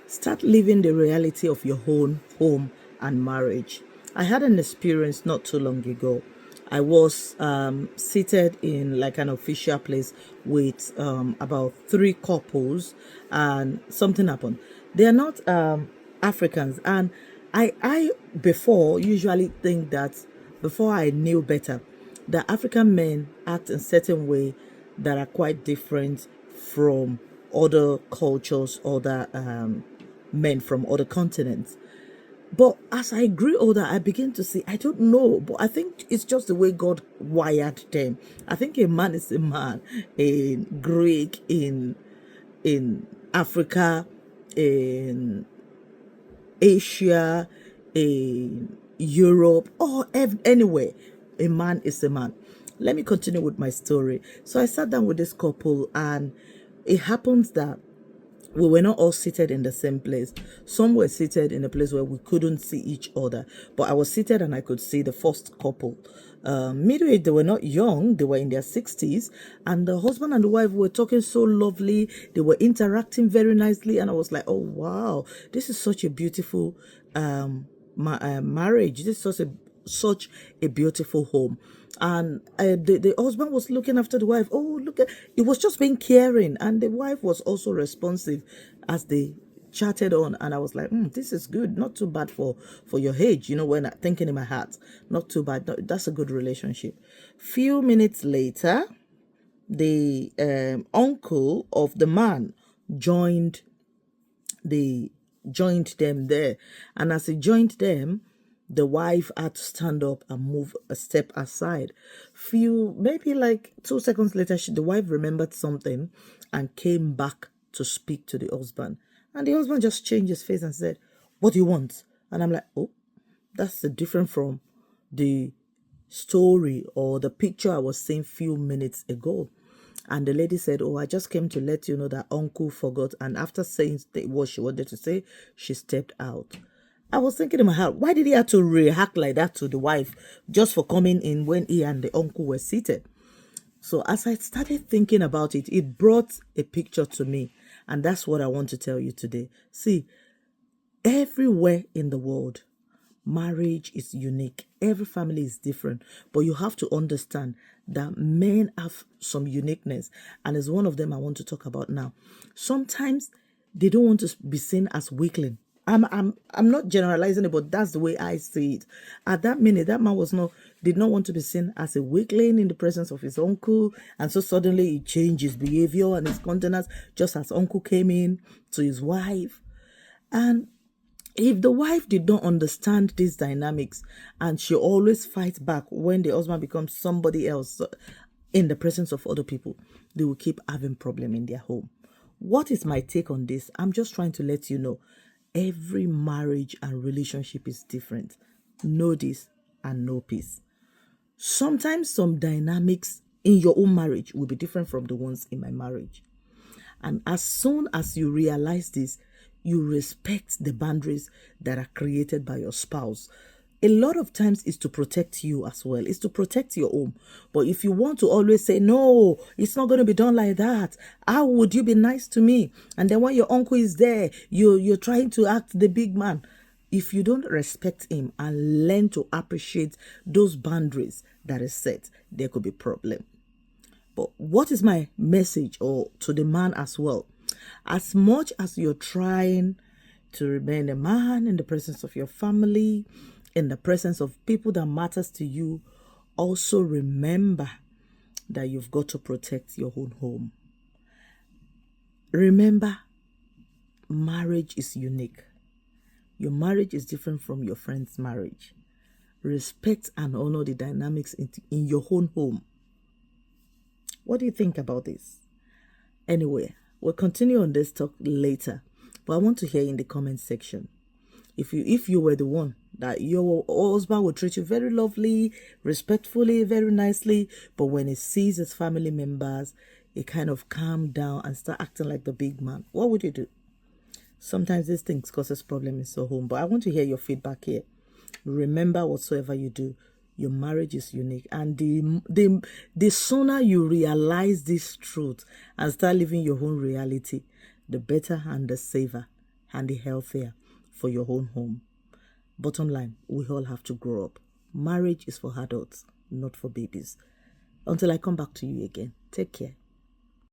Start living the reality of your own home and marriage. I had an experience not too long ago. I was seated in like an official place with about three couples, and something happened. They are not Africans, and I before usually think that before I knew better, that African men act in certain way that are quite different from other cultures, other men from other continents. But as I grew older, I began to see, I don't know, but I think it's just the way God wired them. I think a man is a man in Greek, in Africa, in Asia, in Europe, or anywhere. A man is a man. Let me continue with my story. So I sat down with this couple, and it happens that we were not all seated in the same place. Some were seated in a place where we couldn't see each other, but I was seated and I could see the first couple. Middle age, they were not young, they were in their 60s, and the husband and the wife were talking so lovely. They were interacting very nicely, and I was like, oh wow, this is such a beautiful marriage. This is such a beautiful home. And the husband was looking after the wife. Oh, look at it, was just being caring, and the wife was also responsive as they chatted on. And I was like, this is good, not too bad for your age, when I'm thinking in my heart, not too bad. That's a good relationship. Few minutes later, the uncle of the man joined they joined them there. And as he joined them, the wife had to stand up and move a step aside. Maybe like 2 seconds later, the wife remembered something and came back to speak to the husband. And the husband just changed his face and said, "What do you want?" And I'm like, oh, that's different from the story or the picture I was seeing few minutes ago. And the lady said, "Oh, I just came to let you know that uncle forgot." And after saying what she wanted to say, she stepped out. I was thinking in my heart, why did he have to react like that to the wife just for coming in when he and the uncle were seated? So as I started thinking about it, it brought a picture to me. And that's what I want to tell you today. See, everywhere in the world, marriage is unique. Every family is different, but you have to understand that men have some uniqueness, and it's one of them I want to talk about now. Sometimes they don't want to be seen as weakling. I'm not generalizing it, but that's the way I see it. At that minute, that man did not want to be seen as a weakling in the presence of his uncle, and so suddenly he changed his behavior and his countenance just as uncle came in to his wife. And if the wife did not understand these dynamics, and she always fights back when the husband becomes somebody else in the presence of other people, they will keep having problem in their home. What is my take on this? I'm just trying to let you know every marriage and relationship is different. Know this and know peace. Sometimes some dynamics in your own marriage will be different from the ones in my marriage. And as soon as you realize this, you respect the boundaries that are created by your spouse. A lot of times it's to protect you as well. It's to protect your home. But if you want to always say, no, it's not going to be done like that. How would you be nice to me? And then when your uncle is there, you're trying to act the big man. If you don't respect him and learn to appreciate those boundaries that is set, there could be problem. But what is my message or to the man as well? As much as you're trying to remain a man in the presence of your family, in the presence of people that matters to you, also remember that you've got to protect your own home. Remember, marriage is unique. Your marriage is different from your friend's marriage. Respect and honor the dynamics in your own home. What do you think about this? Anyway, we'll continue on this talk later, but I want to hear in the comment section. If you were the one that your husband would treat you very lovely, respectfully, very nicely, but when he sees his family members, he kind of calm down and start acting like the big man, what would you do? Sometimes these things causes problems in your home, but I want to hear your feedback here. Remember, whatsoever you do, your marriage is unique, and the sooner you realize this truth and start living your own reality, the better and the safer and the healthier for your own home. Bottom line, we all have to grow up. Marriage is for adults, not for babies. Until I come back to you again, take care.